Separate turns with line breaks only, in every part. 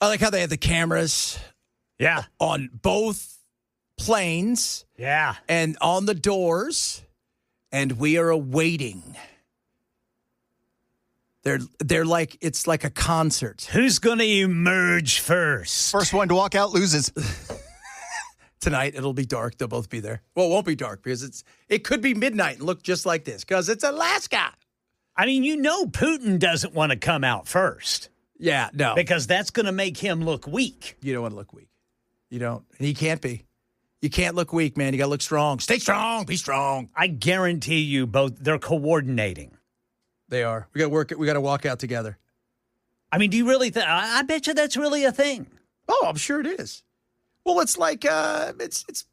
I like how they had the cameras on both planes and on the doors, and we are awaiting. They're like, it's like a concert.
Who's going to emerge first?
First one to walk out loses.
Tonight, it'll be dark. They'll both be there. Well, it won't be dark because it could be midnight and look just like this because it's Alaska.
I mean, Putin doesn't want to come out first.
Yeah, no.
Because that's going to make him look weak.
You don't want to look weak. You don't. And he can't be. You can't look weak, man. You got to look strong. Stay strong. Be strong.
I guarantee you both, they're coordinating.
They are. We got to work it. We got to walk out together.
I mean, do you really think? I bet you that's really a thing.
Oh, I'm sure it is. Well, it's like it's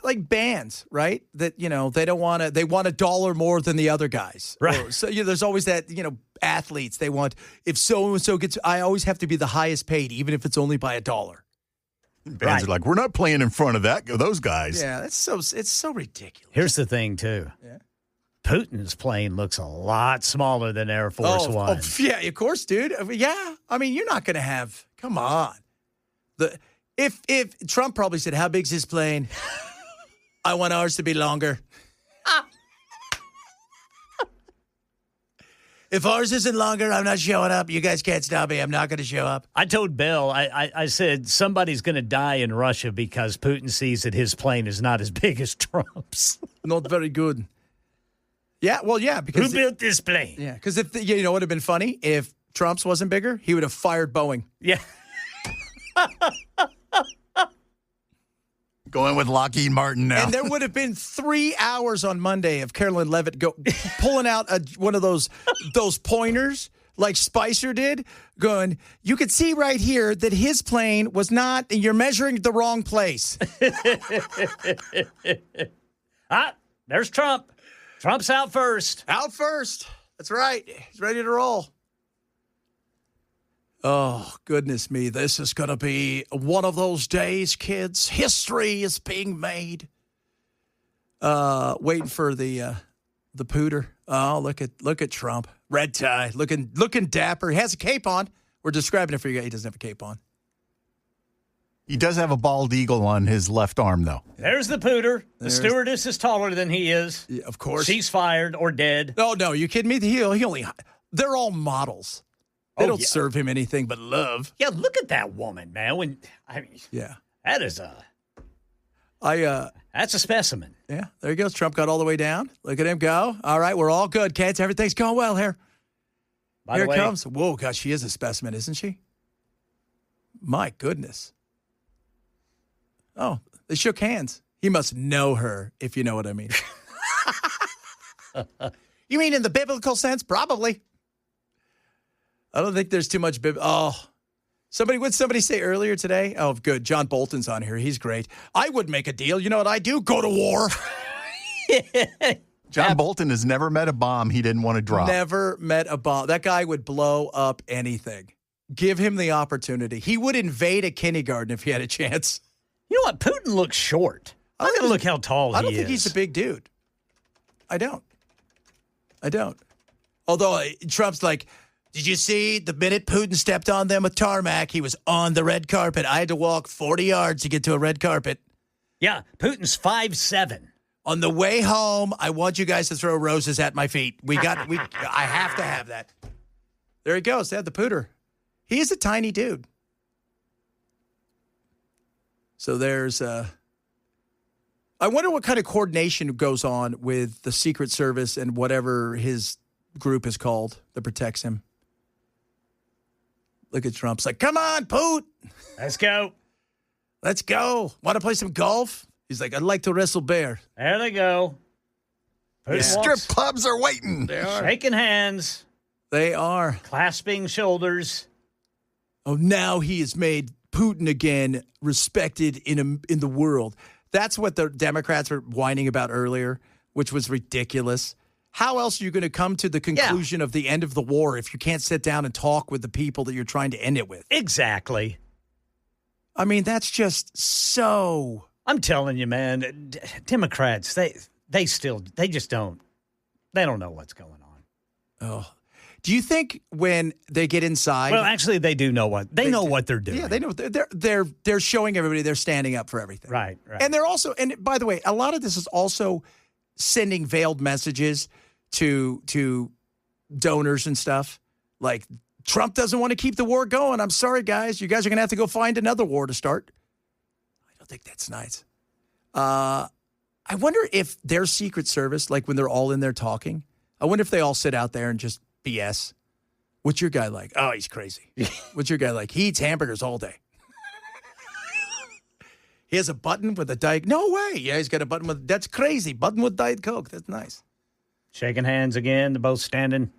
like bands, right? That they don't want to. They want $1 more than the other guys,
right?
Or, so there's always that athletes. They want if so and so gets. I always have to be the highest paid, even if it's only by $1.
Bands are like, we're not playing in front of those guys.
Yeah, it's so ridiculous.
Here's the thing, too.
Yeah.
Putin's plane looks a lot smaller than Air Force One.
Oh, yeah, of course, dude. Yeah, I mean, you're not going to have. Come on. If Trump probably said, "How big's his plane?" I want ours to be longer. If ours isn't longer, I'm not showing up. You guys can't stop me. I'm not going to show up.
I told Bill, I said, somebody's going to die in Russia because Putin sees that his plane is not as big as Trump's.
Not very good. Yeah, well, yeah. Because
who built this plane?
Yeah, because if what would have been funny if Trump's wasn't bigger, he would have fired Boeing.
Yeah.
Going with Lockheed Martin now.
And there would have been 3 hours on Monday of Carolyn Levitt pulling out one of those pointers like Spicer did, going, you could see right here that his plane was not, you're measuring the wrong place.
There's Trump. Trump's out first.
Out first. That's right. He's ready to roll. Oh, goodness me. This is going to be one of those days, kids. History is being made. Waiting for the pooter. Oh, look at Trump. Red tie. Looking dapper. He has a cape on. We're describing it for you. He doesn't have a cape on.
He does have a bald eagle on his left arm, though.
There's the pooter. The stewardess is taller than he is.
Yeah, of course.
She's fired or dead.
No, you kidding me? He only. They're all models. They don't serve him anything but love.
Yeah, look at that woman, man.
Yeah,
that is that's a specimen.
Yeah, there he goes. Trump got all the way down. Look at him go. All right, we're all good, kids. Everything's going well here. Here it comes. Whoa, gosh, she is a specimen, isn't she? My goodness. Oh, they shook hands. He must know her, if you know what I mean. You mean in the biblical sense? Probably. I don't think there's too much what somebody say earlier today? Oh, good. John Bolton's on here. He's great. I would make a deal. You know what I do? Go to war.
John Bolton has never met a bomb he didn't want to drop.
Never met a bomb. That guy would blow up anything. Give him the opportunity. He would invade a kindergarten if he had a chance.
You know what? Putin looks short. I'm going to look how tall he is.
I don't think he's a big dude. I don't. Although Trump's like, did you see the minute Putin stepped on them with tarmac, he was on the red carpet. I had to walk 40 yards to get to a red carpet.
Yeah, Putin's 5'7".
On the way home, I want you guys to throw roses at my feet. I have to have that. There he goes. They had the pooter. He's a tiny dude. So there's I wonder what kind of coordination goes on with the Secret Service and whatever his group is called that protects him. Look at Trump's like, come on, Poot.
Let's go.
Want to play some golf? He's like, I'd like to wrestle bear.
There they go.
Yeah. Strip clubs are waiting.
They are. Shaking hands.
They are.
Clasping shoulders.
Oh, now he has made Putin again respected in the world. That's what the Democrats were whining about earlier, which was ridiculous. How else are you going to come to the conclusion of the end of the war if you can't sit down and talk with the people that you're trying to end it with?
Exactly.
I mean, that's just so...
I'm telling you, man, Democrats, they just don't know what's going on.
Oh, Do you think when they get inside?
Well, actually, they do know what what they're doing.
Yeah, they know they're showing everybody they're standing up for everything.
Right.
And they're also, and by the way, a lot of this is also sending veiled messages to donors and stuff. Like, Trump doesn't want to keep the war going. I'm sorry, guys. You guys are going to have to go find another war to start. I don't think that's nice. I wonder if their Secret Service, like when they're all in there talking, I wonder if they all sit out there and just BS. What's your guy like? Oh, he's crazy. What's your guy like? He eats hamburgers all day. He has a button with a Diet. No way. Yeah, he's got a button with. That's crazy. Button with Diet Coke. That's nice.
Shaking hands again. They're both standing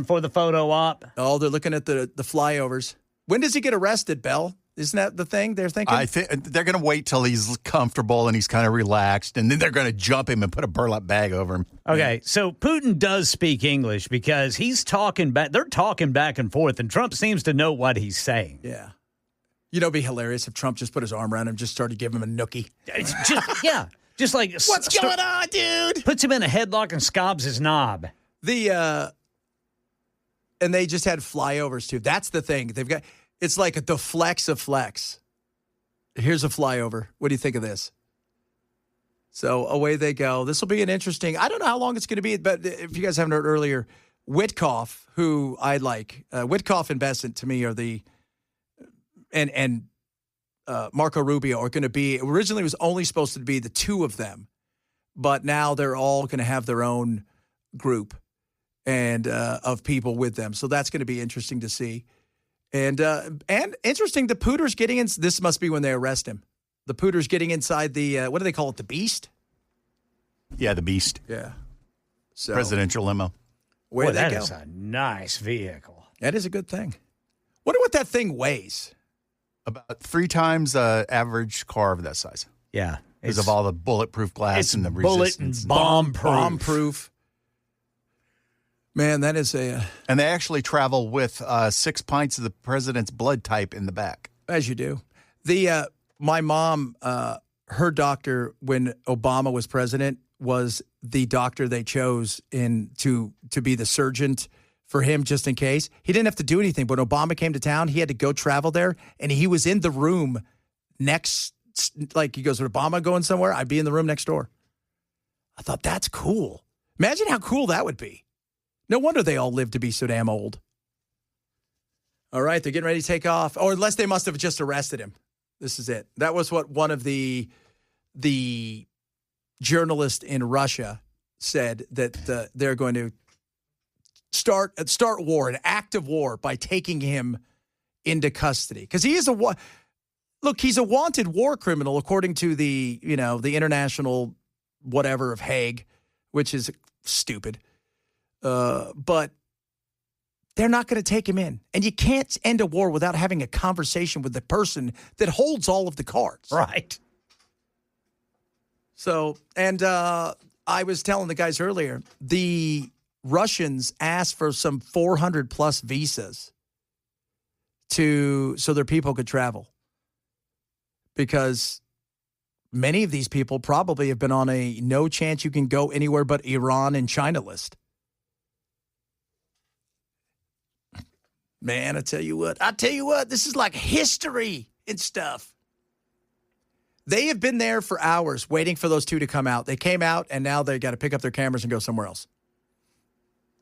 for the photo op.
Oh, they're looking at the flyovers. When does he get arrested, Bell? Isn't that the thing they're thinking?
I think they're going to wait till he's comfortable and he's kind of relaxed, and then they're going to jump him and put a burlap bag over him.
Okay, so Putin does speak English because he's talking back. They're talking back and forth, and Trump seems to know what he's saying.
Yeah. It'd be hilarious if Trump just put his arm around him and just started giving him a nookie.
Just like
what's going on, dude?
Puts him in a headlock and scobs his knob.
And they just had flyovers too. That's the thing. They've got. It's like the flex of flex. Here's a flyover. What do you think of this? So away they go. This will be an interesting. I don't know how long it's going to be, but if you guys haven't heard earlier, Witkoff, who I like, Witkoff and Benson to me are the, and Marco Rubio are going to be. Originally, it was only supposed to be the two of them, but now they're all going to have their own group and of people with them. So that's going to be interesting to see. And interesting, the Pooter's getting in. This must be when they arrest him. The Pooter's getting inside the, what do they call it, the Beast?
Yeah, the Beast.
Yeah. So
presidential limo.
Where they
that
go.
is a nice vehicle.
That is a good thing. Wonder what that thing weighs.
About 3 times average car of that size.
Yeah.
Because of all the bulletproof glass and the
bullet
resistance.
and bomb-proof.
Bomb-proof. Man, that is a...
And they actually travel with 6 pints of the president's blood type in the back.
As you do. My mom, her doctor when Obama was president was the doctor they chose to be the surgeon for him just in case. He didn't have to do anything. But when Obama came to town, he had to go travel there, and he was in the room next... Like, he goes, would Obama going somewhere? I'd be in the room next door. I thought, that's cool. Imagine how cool that would be. No wonder they all live to be so damn old. All right, they're getting ready to take off. Or unless they must have just arrested him. This is it. That was what one of the journalists in Russia said, that they're going to start war, an act of war, by taking him into custody. Because he is he's a wanted war criminal according to the international whatever of Hague, which is stupid. But they're not going to take him in. And you can't end a war without having a conversation with the person that holds all of the cards.
Right.
So, and I was telling the guys earlier, the Russians asked for some 400 plus visas so their people could travel. Because many of these people probably have been on a no chance you can go anywhere but Iran and China list. Man, I tell you what, this is like history and stuff. They have been there for hours waiting for those two to come out. They came out, and now they got to pick up their cameras and go somewhere else.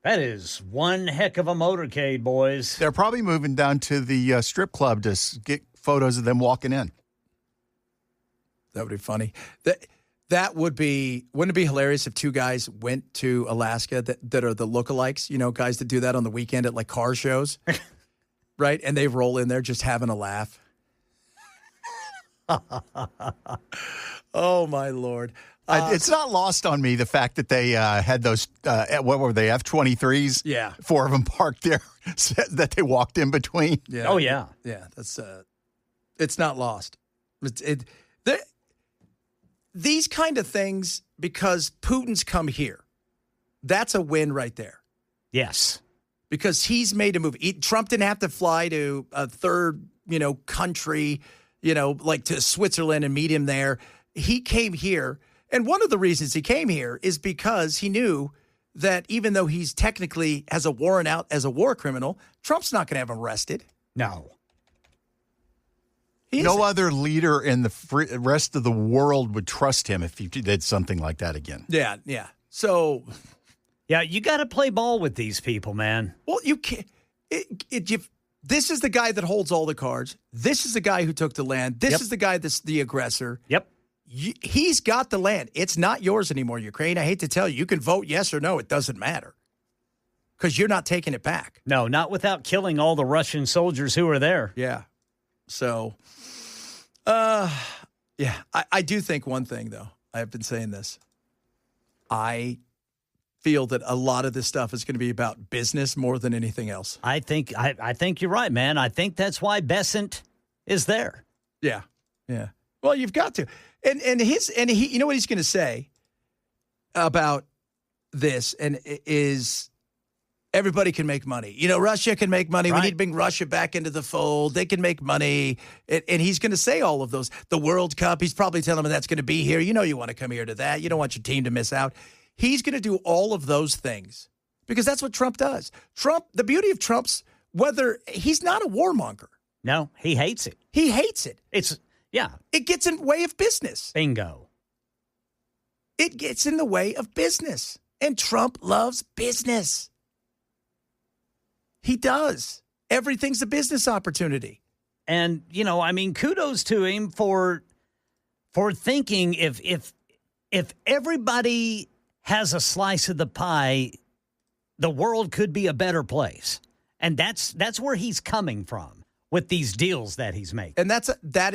That is one heck of a motorcade, boys.
They're probably moving down to the strip club to get photos of them walking in.
That would be funny. That would be, wouldn't it be hilarious if two guys went to Alaska that are the lookalikes, guys that do that on the weekend at like car shows, right? And they roll in there just having a laugh. Oh, my Lord.
It's not lost on me, the fact that they had those, what were they, F-23s?
Yeah.
4 of them parked there that they walked in between.
Yeah.
Oh, yeah.
Yeah, that's it's not lost. These kind of things, because Putin's come here, that's a win right there.
Yes.
Because he's made a move. Trump didn't have to fly to a third, country, like to Switzerland and meet him there. He came here. And one of the reasons he came here is because he knew that even though he's technically has a warrant out as a war criminal, Trump's not going to have him arrested.
No.
No other leader in the rest of the world would trust him if he did something like that again.
Yeah. So,
yeah, you got to play ball with these people, man.
well, you can't. This is the guy that holds all the cards. This is the guy who took the land. This is the guy that's the aggressor.
Yep.
He's got the land. It's not yours anymore, Ukraine. I hate to tell you. You can vote yes or no. It doesn't matter because you're not taking it back.
No, not without killing all the Russian soldiers who are there.
Yeah. So, yeah, I do think one thing, though. I've been saying this. I feel that a lot of this stuff is going to be about business more than anything else.
I think you're right, man. I think that's why Benson is there.
Yeah. Well, you've got to. And he, you know what he's going to say about this and is everybody can make money. You know, Russia can make money.
Right.
We need to bring Russia back into the fold. They can make money. And he's going to say all of those. The World Cup, he's probably telling them that's going to be here. You know you want to come here to that. You don't want your team to miss out. He's going to do all of those things because that's what Trump does. The beauty of Trump's, he's not a warmonger.
No, he hates it.
He hates it.
It
gets in the way of business.
Bingo.
It gets in the way of business. And Trump loves business. He does. Everything's a business opportunity.
And, kudos to him for thinking if everybody has a slice of the pie, the world could be a better place. And that's where he's coming from with these deals that he's making.
And that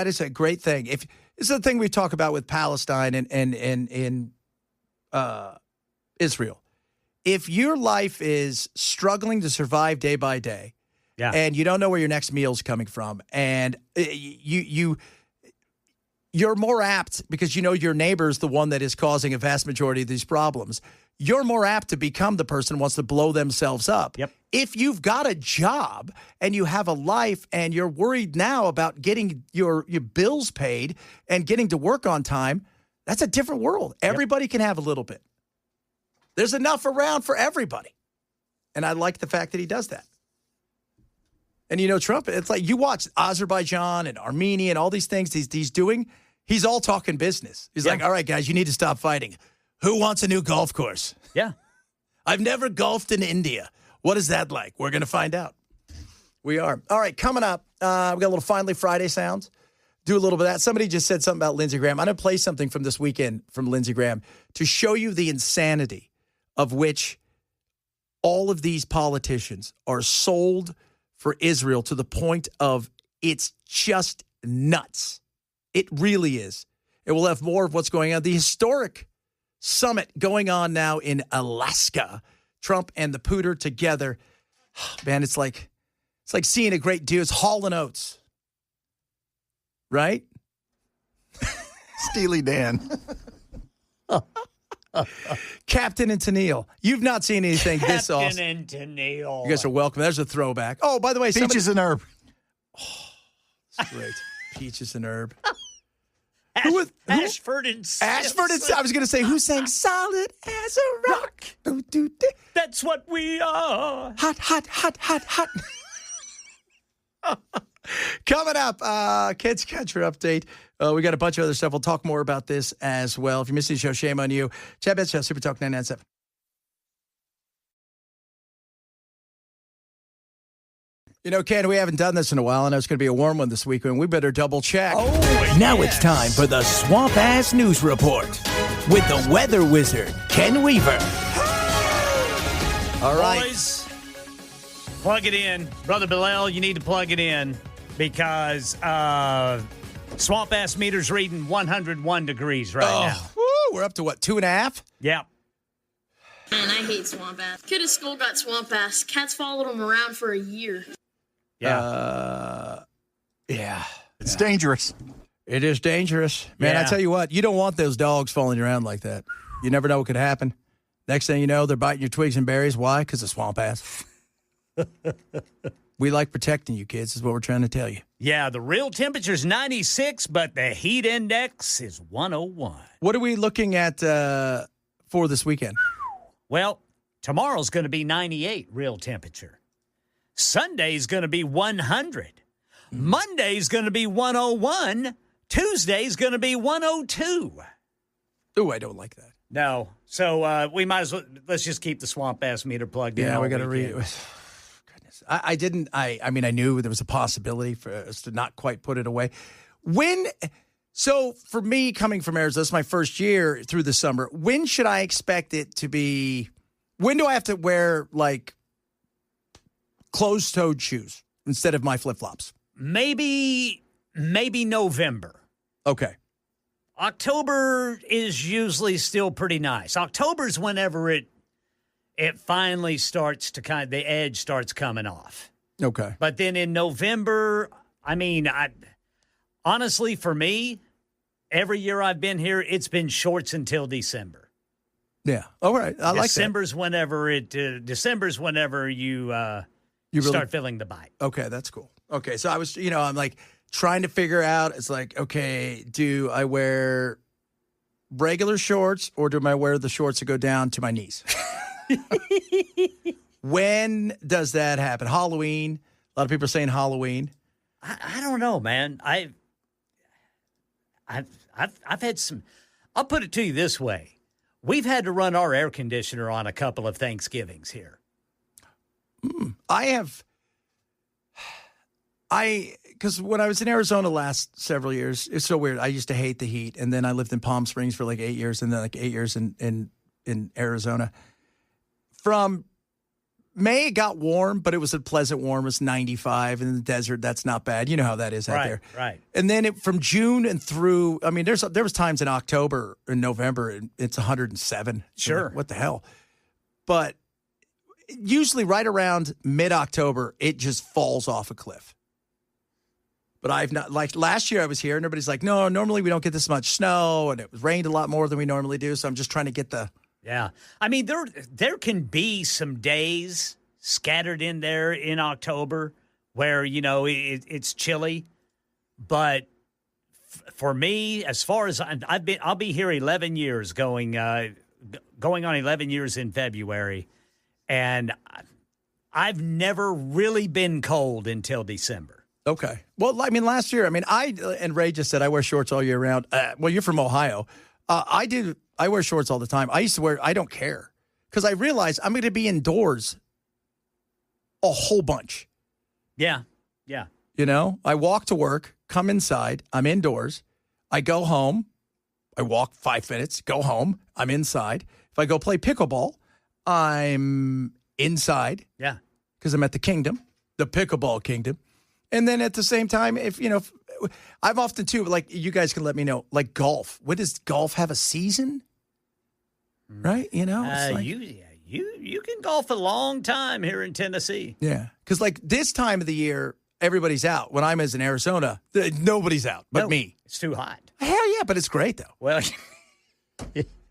is a great thing. If it's the thing we talk about with Palestine and Israel. If your life is struggling to survive day by day, and you don't know where your next meal's coming from, and you're more apt because you know your neighbor's the one that is causing a vast majority of these problems. You're more apt to become the person who wants to blow themselves up.
Yep.
If you've got a job and you have a life and you're worried now about getting your bills paid and getting to work on time, that's a different world. Everybody can have a little bit. There's enough around for everybody. And I like the fact that he does that. And Trump, it's like you watch Azerbaijan and Armenia and all these things he's doing. He's all talking business. He's like, all right, guys, you need to stop fighting. Who wants a new golf course?
Yeah.
I've never golfed in India. What is that like? We're going to find out. We are. All right, coming up, we got a little Finally Friday sounds. Do a little bit of that. Somebody just said something about Lindsey Graham. I'm going to play something from this weekend from Lindsey Graham to show you the insanity of which all of these politicians are sold for Israel to the point of it's just nuts. It really is. And we'll have more of what's going on. The historic summit going on now in Alaska. Trump and the Pooter together. Man, it's like seeing a great dude. It's Hall & Oates. Right?
Steely Dan.
Captain and Tennille. You've not seen anything this awesome.
Captain and Tennille.
You guys are welcome. There's a throwback. Oh, by the way,
Peaches and Herb.
It's great. Peaches and Herb.
Ashford and Simpson.
Ashford and I was going to say, who sang Solid as a Rock?
That's what we are.
Hot, hot, hot, hot, hot. Coming up, Kids Catcher Update. We got a bunch of other stuff. We'll talk more about this as well. If you missed the show, shame on you. Chad Benson, Super Talk 997. Ken, we haven't done this in a while. I know it's going to be a warm one this week, and we better double check.
Now it's time for the Swamp Ass News Report with the weather wizard, Ken Weaver.
All right.
Boys, plug it in. Brother Bilal, you need to plug it in because Swamp Ass meter's reading 101 degrees right now.
Woo, we're up to what, 2.5?
Yeah.
Man, I hate swamp ass. Kid at school got swamp ass. Cats followed him around for a year.
Yeah.
Yeah.
It's dangerous.
It is dangerous. Man,
Yeah.
I tell you what, you don't want those dogs following you around like that. You never know what could happen. Next thing you know, they're biting your twigs and berries. Why? Because of swamp ass. We like protecting you, kids, is what we're trying to tell you.
Yeah, the real temperature's 96, but the heat index is 101.
What are we looking at for this weekend?
Well, tomorrow's going to be 98 real temperature. Sunday's going to be 100. Monday's going to be 101. Tuesday's going to be 102.
Ooh, I don't like that.
No. So we might as well, let's just keep the swamp ass meter plugged in.
Yeah,
all
we got to
weekend.
read. Goodness. I mean, I knew there was a possibility for us to not quite put it away. So for me, coming from Arizona, this is my first year through the summer. When should I expect it to be? When do I have to wear like closed-toed shoes instead of my flip-flops?
Maybe November.
Okay.
October is usually still pretty nice. October's whenever it finally starts to the edge starts coming off.
Okay.
But then in November, I mean, honestly, for me, every year I've been here, it's been shorts until December.
Yeah. All right. I like that.
December's whenever you
really
start feeling the bite.
Okay, that's cool. Okay, so I was, I'm like trying to figure out, it's like, okay, do I wear regular shorts or do I wear the shorts that go down to my knees? When does that happen? Halloween. A lot of people are saying Halloween.
I don't know, man. I've had some. I'll put it to you this way: we've had to run our air conditioner on a couple of Thanksgivings here.
Because when I was in Arizona last several years, it's so weird. I used to hate the heat, and then I lived in Palm Springs for like 8 years, and then like 8 years in Arizona. From May, it got warm, but it was a pleasant warm. It was 95 in the desert. That's not bad. You know how that is out there.
Right.
And then from June and through, I mean, there was times in October and November, and it's 107.
Sure.
Like, what the hell? But usually right around mid-October, it just falls off a cliff. But I've not, like last year I was here and everybody's like, no, normally we don't get this much snow and it rained a lot more than we normally do. So I'm just trying to get the.
Yeah. I mean, there can be some days scattered in there in October where, it's chilly. But for me, as far as I'll be here 11 years going on 11 years in February. And I've never really been cold until December.
Okay. Well, I mean, last year, and Ray just said I wear shorts all year round. Well, you're from Ohio. I wear shorts all the time. I don't care because I realize I'm going to be indoors a whole bunch.
Yeah. Yeah.
I walk to work, come inside, I'm indoors. I go home, I walk 5 minutes, go home, I'm inside. If I go play pickleball, I'm inside.
Yeah.
Because I'm at the pickleball kingdom. And then at the same time, if I'm often too, like you guys can let me know, like golf. What does golf have a season? Right? It's like,
you can golf a long time here in Tennessee.
Yeah. Because like this time of the year, everybody's out. When I'm in Arizona, nobody's out but me.
It's too hot.
Hell yeah, but it's great though.
Well,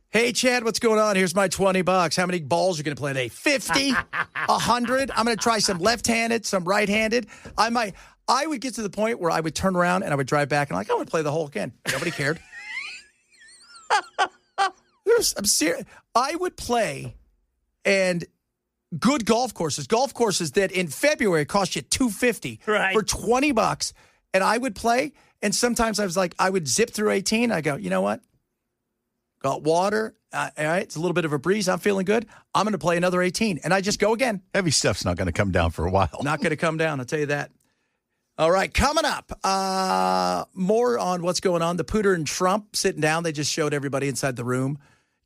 hey, Chad, what's going on? Here's my $20. How many balls are you going to play today? 50? 100? I'm going to try some left-handed, some right-handed. I would get to the point where I would turn around and I would drive back and I want to play the hole again. Nobody cared. I'm serious. I would play and good golf courses that in February cost you $250 for $20, and I would play. And sometimes I was like, I would zip through 18. I go, you know what? Got water. All right, it's a little bit of a breeze. I'm feeling good. I'm going to play another 18. And I just go again.
Heavy stuff's not going to come down for a while.
Not going to come down, I'll tell you that. All right, coming up, more on what's going on. The Pooter and Trump sitting down. They just showed everybody inside the room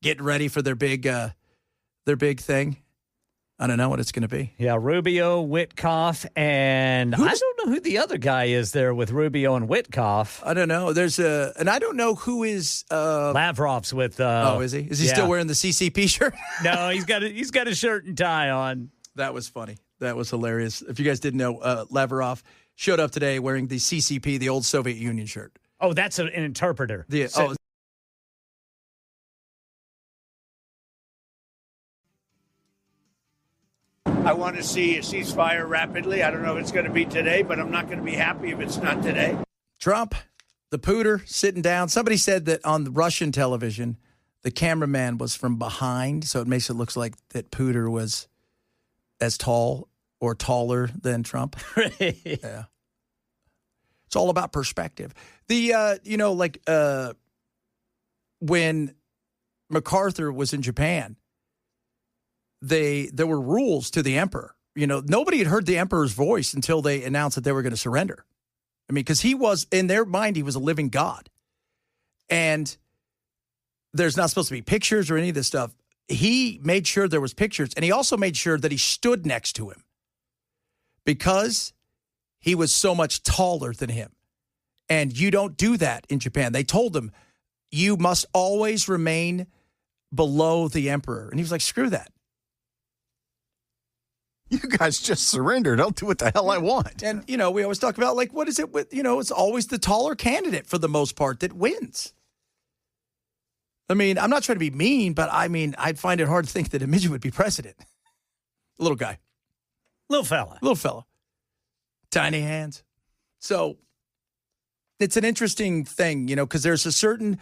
getting ready for their big thing. I don't know what it's going to be.
Yeah, Rubio, Witkoff, and I don't know who the other guy is there with Rubio and Witkoff.
I don't know. And I don't know who is.
Lavrov's with.
Is he? Is he still wearing the CCP shirt?
No, he's got a shirt and tie on.
That was funny. That was hilarious. If you guys didn't know, Lavrov showed up today wearing the CCP, the old Soviet Union shirt.
Oh, that's an interpreter.
I want to see a ceasefire rapidly. I don't know if it's going to be today, but I'm not going to be happy if it's not today.
Trump, the Pooter, sitting down. Somebody said that on the Russian television the cameraman was from behind, so it makes it look like that Pooter was as tall or taller than Trump. Yeah. It's all about perspective. When MacArthur was in Japan, there were rules to the emperor. Nobody had heard the emperor's voice until they announced that they were going to surrender. I mean, because he was, in their mind, he was a living god. And there's not supposed to be pictures or any of this stuff. He made sure there was pictures, and he also made sure that he stood next to him because he was so much taller than him. And you don't do that in Japan. They told him, you must always remain below the emperor. And he was like, screw that.
You guys just surrendered. I'll do what the hell I want.
And, we always talk about, what is it with, it's always the taller candidate for the most part that wins. I mean, I'm not trying to be mean, but I'd find it hard to think that a midget would be president. Little guy.
Little fella.
Tiny hands. So it's an interesting thing, because there's a certain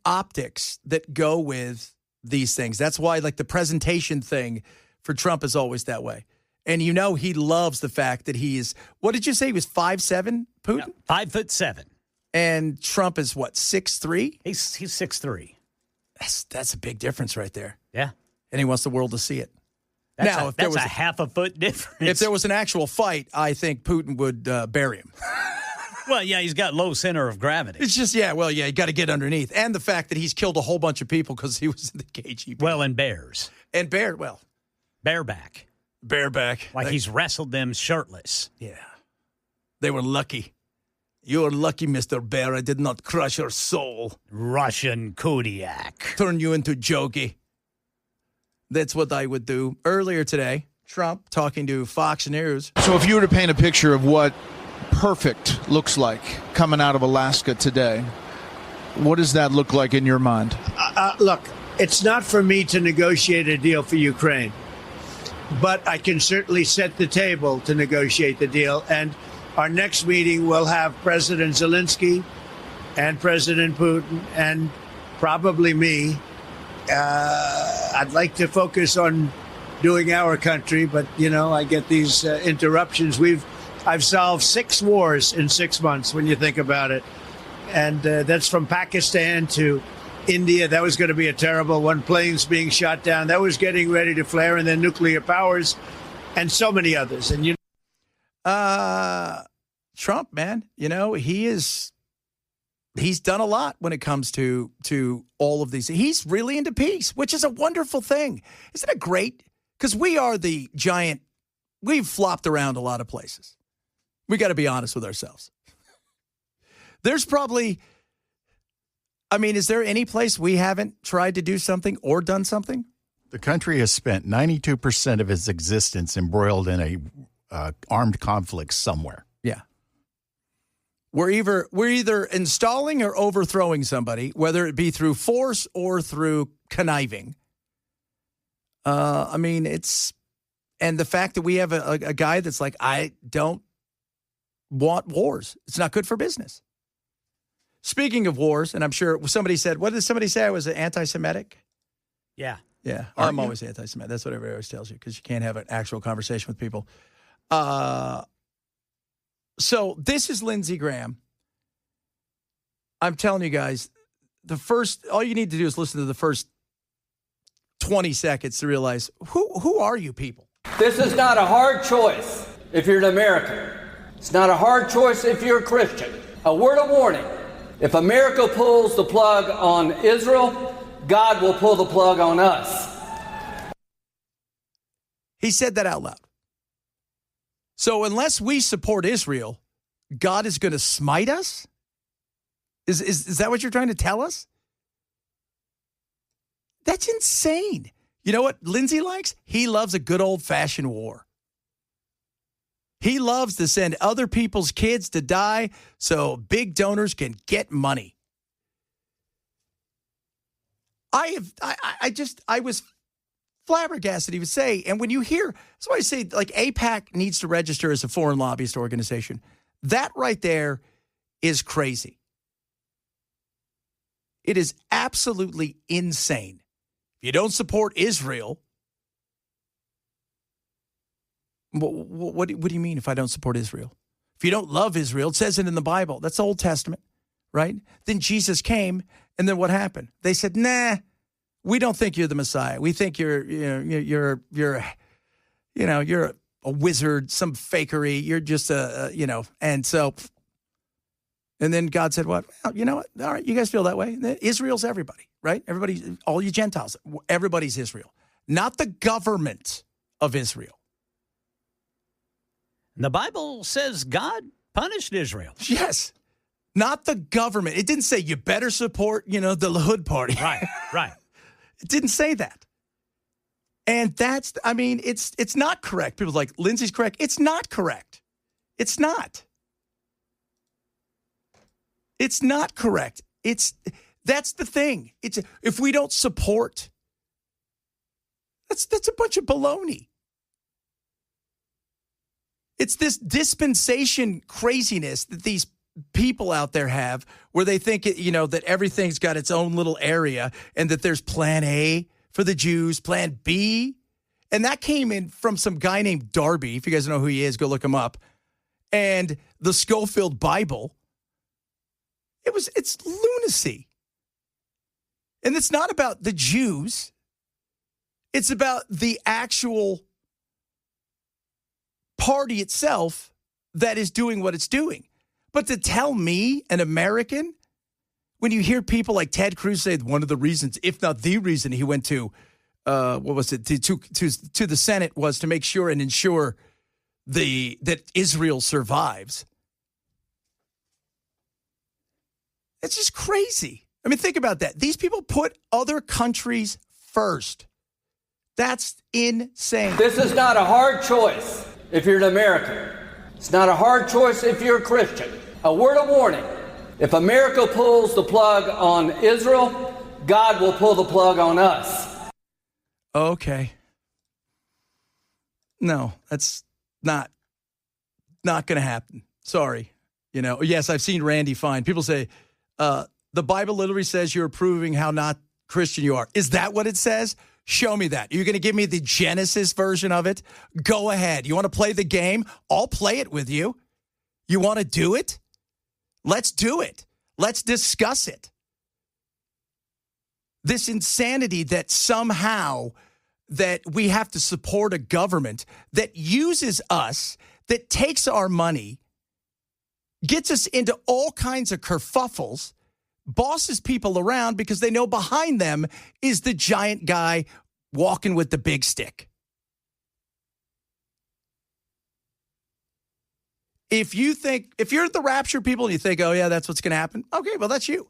optics that go with these things. That's why, the presentation thing for Trump is always that way. And he loves the fact that he is, what did you say? He was 5'7", Putin?
Yeah, 5'7".
And Trump is what, 6'3"?
He's 6'3".
That's a big difference right there.
Yeah.
And he wants the world to see it.
That's a half a foot difference.
If there was an actual fight, I think Putin would bury him.
Well, yeah, he's got low center of gravity.
It's just, you got to get underneath. And the fact that he's killed a whole bunch of people because he was in the KGB.
Well, and bears.
Bareback.
Like he's wrestled them shirtless.
Yeah. They were lucky. You're lucky, Mr. Bear. I did not crush your soul.
Russian Kodiak.
Turn you into Jogi. That's what I would do. Earlier today, Trump talking to Fox News.
So if you were to paint a picture of what perfect looks like coming out of Alaska today, what does that look like in your mind?
Look, it's not for me to negotiate a deal for Ukraine, but I can certainly set the table to negotiate the deal. And our next meeting will have President Zelensky and President Putin and probably me. I'd like to focus on doing our country, but, I get these interruptions. I've solved 6 wars in 6 months when you think about it. And that's from Pakistan to India. That was going to be a terrible one. Planes being shot down. That was getting ready to flare. And then nuclear powers and so many others. And,
Trump, man, he's done a lot when it comes to all of these. He's really into peace, which is a wonderful thing. Isn't it great? Because we are the giant, we've flopped around a lot of places. We got to be honest with ourselves. There's probably, is there any place we haven't tried to do something or done something?
The country has spent 92% of its existence embroiled in a armed conflict somewhere.
Yeah. We're either installing or overthrowing somebody, whether it be through force or through conniving. And the fact that we have a guy that's like, I don't want wars. It's not good for business. Speaking of wars, and I'm sure somebody said, what did somebody say? I was anti-Semitic?
Yeah.
Yeah. I'm always anti-Semitic. That's what everybody always tells you because you can't have an actual conversation with people. So this is Lindsey Graham. I'm telling you guys, all you need to do is listen to the first 20 seconds to realize who are you people?
This is not a hard choice if you're an American. It's not a hard choice if you're a Christian. A word of warning. If America pulls the plug on Israel, God will pull the plug on us.
He said that out loud. So unless we support Israel, God is going to smite us? Is that what you're trying to tell us? That's insane. You know what Lindsey likes? He loves a good old-fashioned war. He loves to send other people's kids to die so big donors can get money. I was flabbergasted, he would say. And when you hear, that's why I say, AIPAC needs to register as a foreign lobbyist organization. That right there is crazy. It is absolutely insane. If you don't support Israel, what do you mean if I don't support Israel? If you don't love Israel, it says it in the Bible. That's the Old Testament, right? Then Jesus came, and then what happened? They said, nah, we don't think you're the Messiah. We think you're a wizard, some fakery. You're just and then God said, what? Well, you know what? All right, you guys feel that way. Israel's everybody, right? Everybody, all you Gentiles, everybody's Israel, not the government of Israel.
The Bible says God punished Israel.
Yes, not the government. It didn't say you better support, the hood party.
Right.
It didn't say that. And it's not correct. People are like, Lindsay's correct. It's not correct. It's not. It's not correct. That's the thing. If we don't support, that's a bunch of baloney. It's this dispensation craziness that these people out there have where they think, that everything's got its own little area and that there's plan A for the Jews, plan B. And that came in from some guy named Darby. If you guys know who he is, go look him up. And the Schofield Bible. It's lunacy. And it's not about the Jews. It's about the actual party itself that is doing what it's doing. But to tell me, an American, when you hear people like Ted Cruz say one of the reasons, if not the reason he went to, to the Senate was to make sure and ensure that Israel survives. It's just crazy. I mean, think about that. These people put other countries first. That's insane.
This is not a hard choice if you're an American. It's not a hard choice if you're a Christian. A word of warning. If America pulls the plug on Israel, God will pull the plug on us.
Okay. No, that's not going to happen. Sorry. Yes, I've seen Randy Fine. People say, the Bible literally says you're proving how not Christian you are. Is that what it says? Show me that. You're going to give me the Genesis version of it? Go ahead. You want to play the game? I'll play it with you. You want to do it? Let's do it. Let's discuss it. This insanity that somehow that we have to support a government that uses us, that takes our money, gets us into all kinds of kerfuffles, bosses people around because they know behind them is the giant guy walking with the big stick. If you're the rapture people and you think, oh yeah, that's what's going to happen. Okay, well, that's you.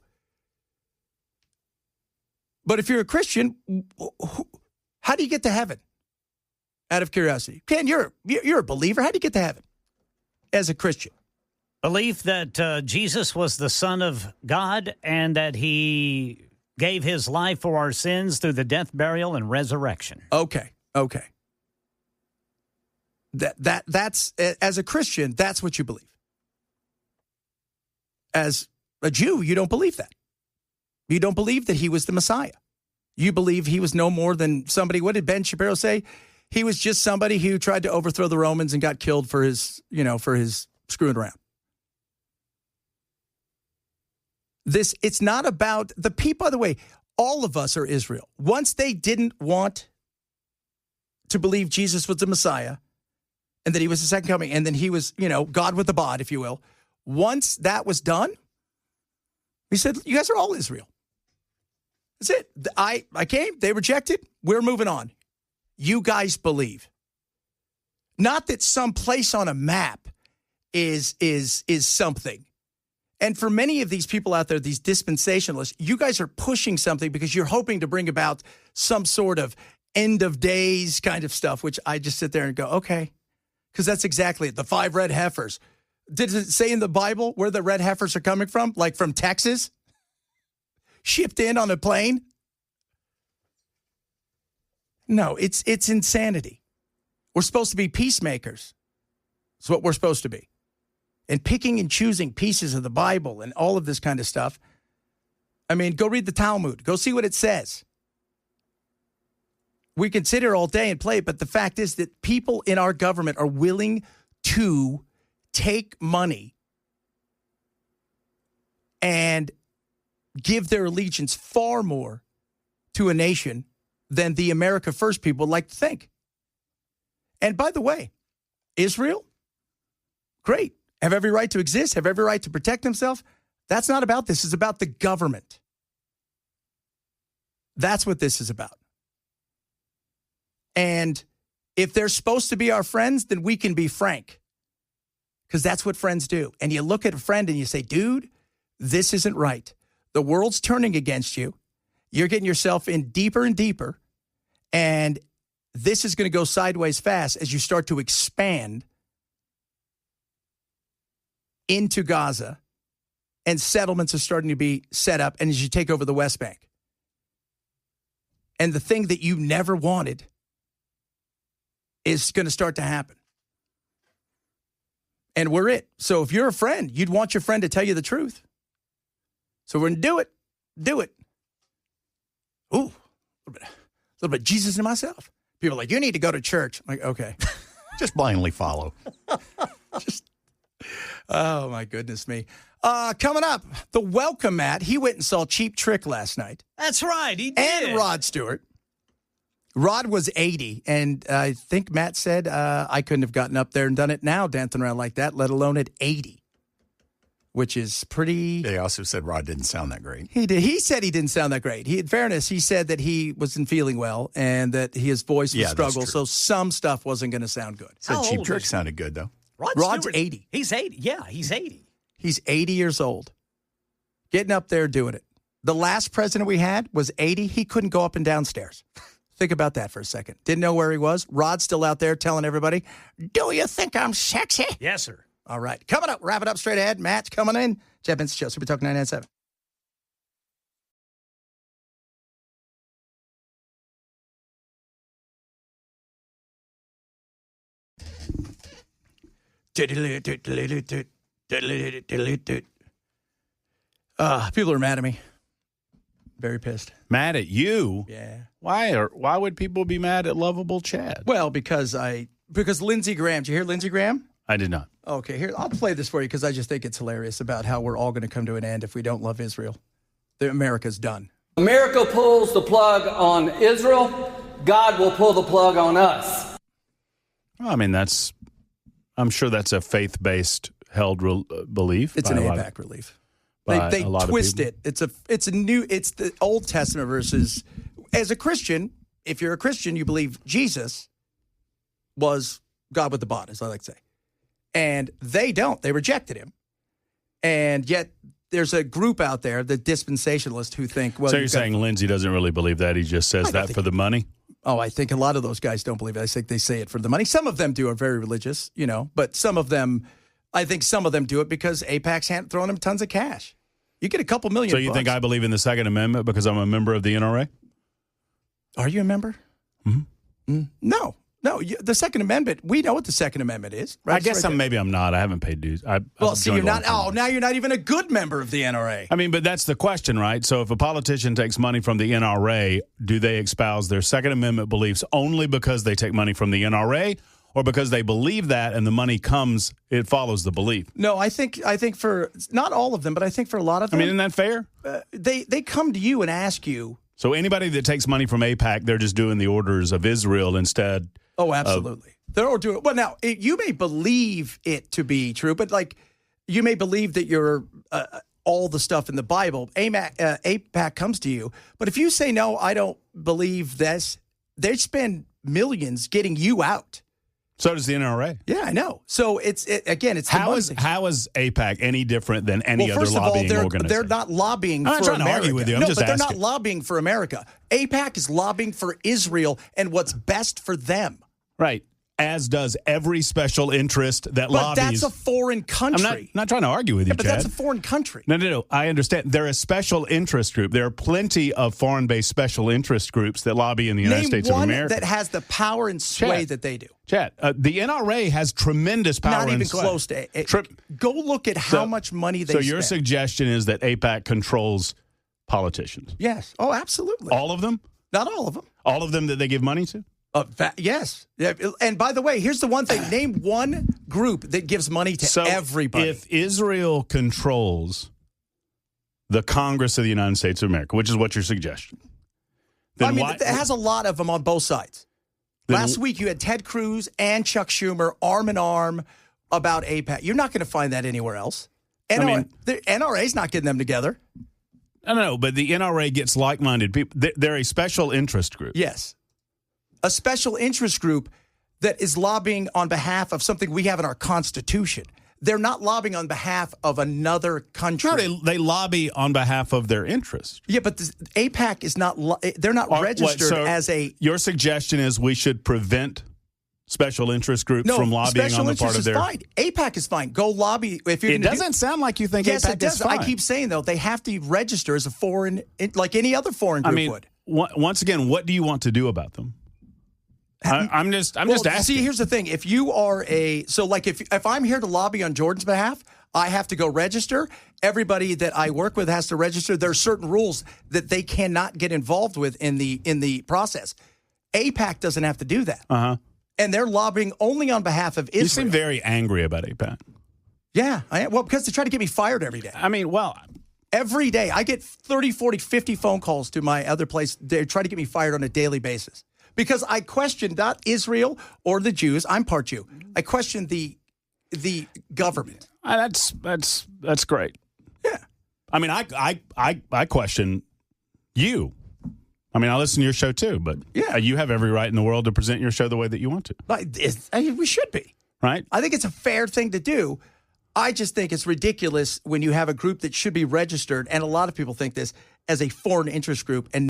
But if you're a Christian, how do you get to heaven? Out of curiosity. Ken, you're a believer. How do you get to heaven as a Christian?
Belief that Jesus was the Son of God and that he gave his life for our sins through the death, burial, and resurrection.
Okay. That's as a Christian, that's what you believe. As a Jew, you don't believe that. You don't believe that he was the Messiah. You believe he was no more than somebody. What did Ben Shapiro say? He was just somebody who tried to overthrow the Romans and got killed for his screwing around. It's not about the people. By the way, all of us are Israel. Once they didn't want to believe Jesus was the Messiah and that he was the second coming and then he was, God with the bod, if you will. Once that was done, he said, you guys are all Israel. That's it. I came, they rejected, we're moving on. You guys believe. Not that some place on a map is something. And for many of these people out there, these dispensationalists, you guys are pushing something because you're hoping to bring about some sort of end of days kind of stuff, which I just sit there and go, okay, because that's exactly it. The 5 red heifers. Did it say in the Bible where the red heifers are coming from? Like from Texas? Shipped in on a plane? No, it's insanity. We're supposed to be peacemakers. That's what we're supposed to be. And picking and choosing pieces of the Bible and all of this kind of stuff, I mean, go read the Talmud. Go see what it says. We can sit here all day and play, but the fact is that people in our government are willing to take money and give their allegiance far more to a nation than the America First people like to think. And by the way, Israel, great. Have every right to exist, have every right to protect themselves. That's not about this. It's about the government. That's what this is about. And if they're supposed to be our friends, then we can be frank. Because that's what friends do. And you look at a friend and you say, dude, this isn't right. The world's turning against you. You're getting yourself in deeper and deeper. And this is going to go sideways fast as you start to expand into Gaza. And settlements are starting to be set up. And as you take over the West Bank. And the thing that you never wanted is going to start to happen. And we're it. So if you're a friend, you'd want your friend to tell you the truth. So we're going to do it. Do it. Ooh, a little bit of Jesus in myself. People are like, you need to go to church. I'm like, okay.
Just blindly follow.
Oh, my goodness me. Coming up, the welcome mat. He went and saw Cheap Trick last night.
That's right. He did.
And Rod Stewart. Rod was 80, and I think Matt said I couldn't have gotten up there and done it now, dancing around like that, let alone at 80, which is pretty...
They also said Rod didn't sound that great.
He did. He said he didn't sound that great. In fairness, he said that he wasn't feeling well and that his voice was struggle, so some stuff wasn't going to sound good.
Said Cheap Trick sounded good, though.
Rod's 80.
He's 80. Yeah, he's 80.
He's 80 years old. Getting up there doing it. The last president we had was 80. He couldn't go up and down stairs. Think about that for a second. Didn't know where he was. Rod's still out there telling everybody, do you think I'm sexy?
Yes, sir.
All right. Coming up, wrap it up straight ahead. Matt's coming in. Jeff Benson Show, Super Talk 997. People are mad at me. Very pissed.
Mad at you?
Yeah.
Why would people be mad at lovable Chad?
Well, because Lindsey Graham. Did you hear Lindsey Graham?
I did not.
Okay, here, I'll play this for you because I just think it's hilarious about how we're all going to come to an end if we don't love Israel. America's done.
America pulls the plug on Israel, God will pull the plug on us.
I mean, I'm sure that's a faith-based held belief.
It's an AIPAC belief. They twist it. It's the Old Testament versus, as a Christian, if you're a Christian, you believe Jesus was God with the bod, as I like to say. And they don't. They rejected him. And yet there's a group out there, the dispensationalists, who think, well...
So you're saying Lindsey doesn't really believe that? He just says that for the money?
Oh, I think a lot of those guys don't believe it. I think they say it for the money. Some of them do, are very religious, but some of them... I think some of them do it because AIPAC's throwing them tons of cash. You get a couple million
So you
bucks.
think I believe in the Second Amendment because I'm a member of the NRA?
Are you a member?
Mm-hmm.
No. The Second Amendment, we know what the Second Amendment is. Right?
I guess maybe I'm not. I haven't paid dues.
You're not. Oh, now you're not even a good member of the NRA.
I mean, but that's the question, right? So if a politician takes money from the NRA, do they espouse their Second Amendment beliefs only because they take money from the NRA? Or because they believe that and the money comes, it follows the belief?
No, I think for not all of them, but I think for a lot of them.
I mean, isn't that fair?
They come to you and ask you.
So anybody that takes money from AIPAC, they're just doing the orders of Israel instead.
Oh, absolutely. They're all doing. Well, now you may believe it to be true, but you may believe that you're all the stuff in the Bible. AIPAC comes to you, but if you say no, I don't believe this, they spend millions getting you out.
So does the NRA.
Yeah, I know. So it's the
how is AIPAC any different than any other lobbying organization?
They're not lobbying for America.
I'm not trying to argue with you. I'm just asking.
They're not lobbying for America. AIPAC is lobbying for Israel and what's best for them.
Right. As does every special interest that lobbies.
But that's a foreign country.
I'm not trying to argue with you,
but
Chad.
that's a foreign country.
No. I understand. They're a special interest group. There are plenty of foreign-based special interest groups that lobby in the United States of America.
Name one that has the power and sway that they do.
Chad, the NRA has tremendous power and sway.
Not even close to it. Go look at how much money they spend.
So your suggestion is that AIPAC controls politicians?
Yes. Oh, absolutely.
All of them?
Not all of them.
All of them that they give money to?
Yes. Yeah, and by the way, here's the one thing. Name one group that gives money to everybody.
If Israel controls the Congress of the United States of America, which is what your suggestion, then
it has a lot of them on both sides. Last week, you had Ted Cruz and Chuck Schumer arm in arm about AIPAC. You're not going to find that anywhere else. The NRA's not getting them together.
I don't know, but the NRA gets like-minded people. They're a special interest group.
Yes. A special interest group that is lobbying on behalf of something we have in our Constitution. They're not lobbying on behalf of another country.
No, they lobby on behalf of their interests.
Yeah, but AIPAC is not, they're not registered as a...
Your suggestion is we should prevent special interest groups from lobbying on the part of their...
No, special interest is fine. AIPAC is fine. Go lobby. If you're
It doesn't sound like you think
yes,
AIPAC
it does.
is fine.
I keep saying, though, they have to register as a foreign, like any other foreign group would.
Once again, what do you want to do about them? I'm just asking.
See, here's the thing. If you are if I'm here to lobby on Jordan's behalf, I have to go register. Everybody that I work with has to register. There are certain rules that they cannot get involved with in the process. AIPAC doesn't have to do that.
Uh-huh.
And they're lobbying only on behalf of Israel.
You seem very angry about AIPAC.
Yeah. Because they try to get me fired every day. Every day. I get 30, 40, 50 phone calls to my other place. They try to get me fired on a daily basis. Because I question not Israel or the Jews. I'm part Jew. I question the government.
That's great.
Yeah.
I mean, I question you. I mean, I listen to your show too, but you have every right in the world to present your show the way that you want to.
We should be.
Right?
I think it's a fair thing to do. I just think it's ridiculous when you have a group that should be registered, and a lot of people think this, as a foreign interest group and